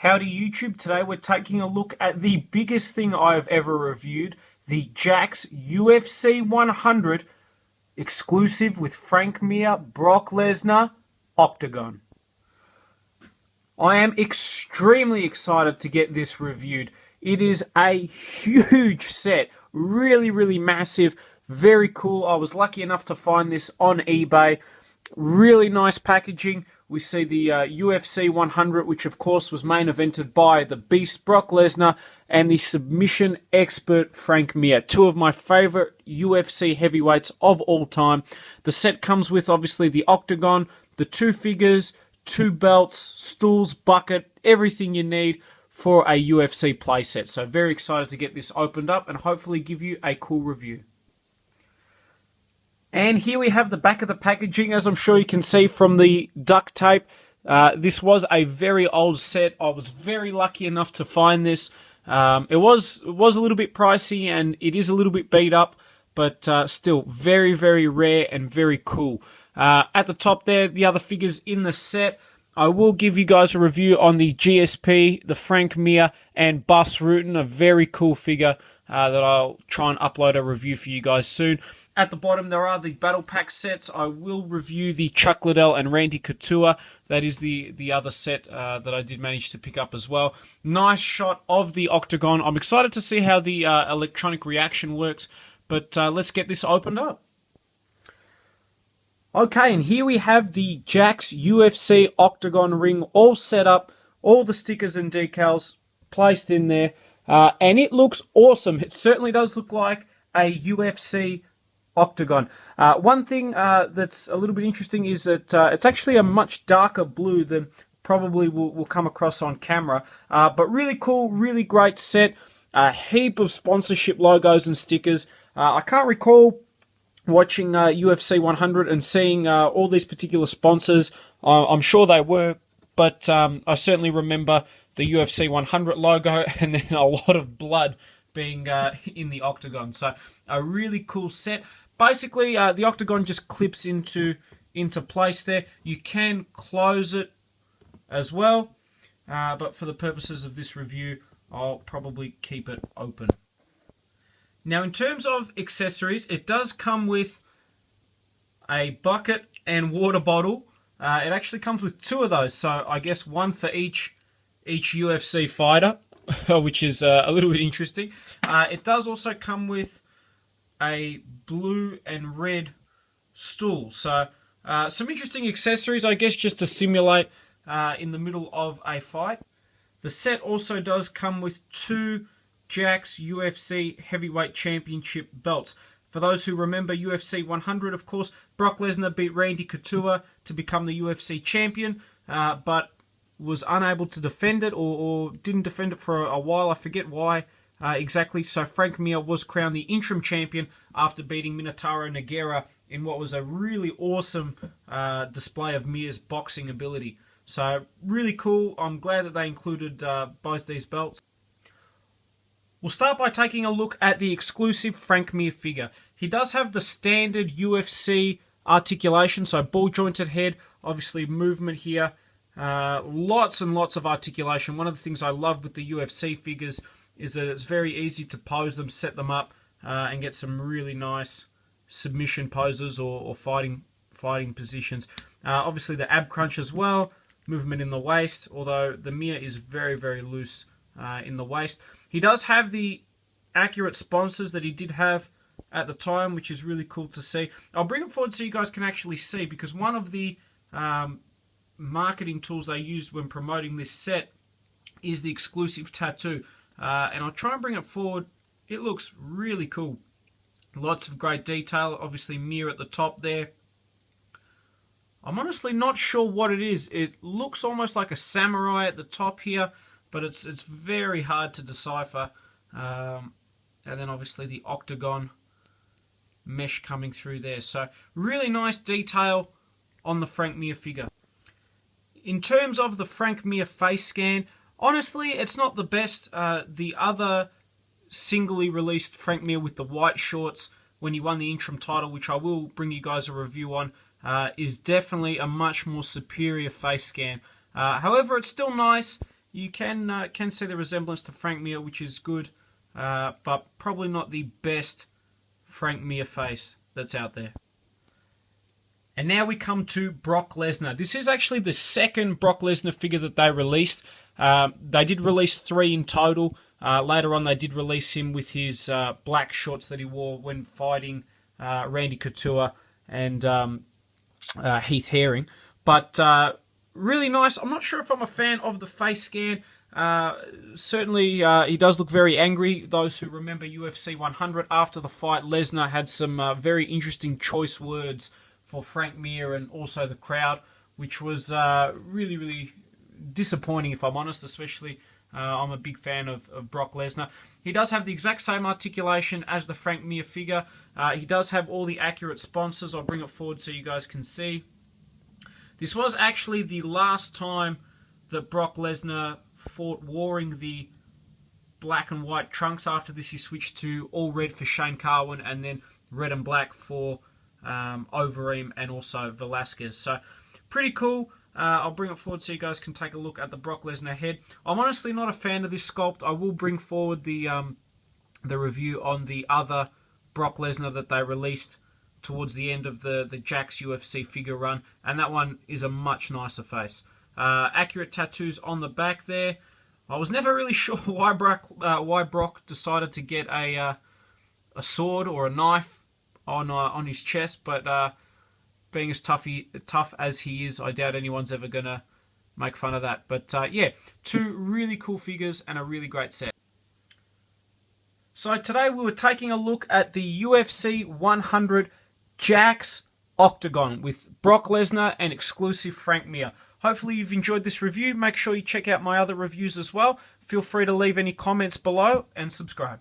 Howdy YouTube, today we're taking a look at the biggest thing I've ever reviewed, the Jakks UFC 100 exclusive with Frank Mir, Brock Lesnar, Octagon. I am extremely excited to get this reviewed. It is a huge set, really massive, very cool. I was lucky enough to find this on eBay. Really nice packaging. We see the UFC 100, which of course was main evented by the Beast Brock Lesnar and the submission expert Frank Mir. Two of my favorite UFC heavyweights of all time. The set comes with obviously the Octagon, the two figures, two belts, stools, bucket, everything you need for a UFC playset. So very excited to get this opened up and hopefully give you a cool review. And here we have the back of the packaging, as I'm sure you can see from the duct tape. This was a very old set. I was very lucky enough to find this. It was a little bit pricey and it is a little bit beat up, but still very rare and very cool. At the top there, the other figures in the set. I will give you guys a review on the GSP, the Frank Mir, and Bus Rutan, a very cool figure that I'll try and upload a review for you guys soon. At the bottom, there are the Battle Pack sets. I will review the Chuck Liddell and Randy Couture. That is the other set that I did manage to pick up as well. Nice shot of the Octagon. I'm excited to see how the electronic reaction works, but let's get this opened up. Okay, and here we have the Jakks UFC Octagon ring all set up, all the stickers and decals placed in there, and it looks awesome. It certainly does look like a UFC Octagon. One thing that's a little bit interesting is that it's actually a much darker blue than probably will come across on camera. But really cool, really great set. A heap of sponsorship logos and stickers. I can't recall watching UFC 100 and seeing all these particular sponsors. I'm sure they were, but I certainly remember the UFC 100 logo and then a lot of blood being in the Octagon. So a really cool set. Basically, the Octagon just clips into place there. You can close it as well, but for the purposes of this review, I'll probably keep it open. Now, in terms of accessories, it does come with a bucket and water bottle. It actually comes with two of those, so I guess one for each UFC fighter, which is a little bit interesting. It does also come with a blue and red stool. So some interesting accessories, I guess, just to simulate in the middle of a fight. The set also does come with two Jakks UFC Heavyweight Championship belts. For those who remember UFC 100, of course, Brock Lesnar beat Randy Couture to become the UFC champion, but was unable to defend it or didn't defend it for a while. I forget why. Exactly, so Frank Mir was crowned the interim champion after beating Minotauro Nogueira in what was a really awesome display of Mir's boxing ability. So really cool. I'm glad that they included both these belts. We'll start by taking a look at the exclusive Frank Mir figure. He does have the standard UFC articulation, so ball jointed head, obviously movement here, lots and lots of articulation. One of the things I love with the UFC figures is that it's very easy to pose them, set them up, and get some really nice submission poses or fighting positions. Obviously the ab crunch as well, movement in the waist, although the Mir is very loose in the waist. He does have the accurate sponsors that he did have at the time, which is really cool to see. I'll bring it forward so you guys can actually see, because one of the marketing tools they used when promoting this set is the exclusive tattoo. And I'll try and bring it forward. It looks really cool. Lots of great detail. Obviously, Mir at the top there. I'm honestly not sure what it is. It looks almost like a samurai at the top here, but it's very hard to decipher. And then obviously the Octagon mesh coming through there. So really nice detail on the Frank Mir figure. In terms of the Frank Mir face scan, honestly, it's not the best. The other singly released Frank Mir with the white shorts when he won the interim title, which I will bring you guys a review on, is definitely a much more superior face scan. However, it's still nice. you can see the resemblance to Frank Mir, which is good, but probably not the best Frank Mir face that's out there. And now we come to Brock Lesnar. This is actually the second Brock Lesnar figure that they released. They did release 3 in total. Later on, they did release him with his black shorts that he wore when fighting Randy Couture and Heath Herring. But really nice. I'm not sure if I'm a fan of the face scan. Certainly, he does look very angry. Those who remember UFC 100, after the fight, Lesnar had some very interesting choice words for Frank Mir and also the crowd, which was really, really disappointing, if I'm honest, especially I'm a big fan of Brock Lesnar. He does have the exact same articulation as the Frank Mir figure. He does have all the accurate sponsors. I'll bring it forward so you guys can see. This was actually the last time that Brock Lesnar fought wearing the black and white trunks. After this, he switched to all red for Shane Carwin and then red and black for Overeem and also Velasquez. So pretty cool. I'll bring it forward so you guys can take a look at the Brock Lesnar head. I'm honestly not a fan of this sculpt. I will bring forward the review on the other Brock Lesnar that they released towards the end of the Jakks UFC figure run, and that one is a much nicer face. Accurate tattoos on the back there. I was never really sure why Brock decided to get a sword or a knife on his chest, but being as tough as he is, I doubt anyone's ever going to make fun of that. But yeah, 2 really cool figures and a really great set. So today we were taking a look at the UFC 100 Jakks Octagon with Brock Lesnar and exclusive Frank Mir. Hopefully you've enjoyed this review. Make sure you check out my other reviews as well. Feel free to leave any comments below and subscribe.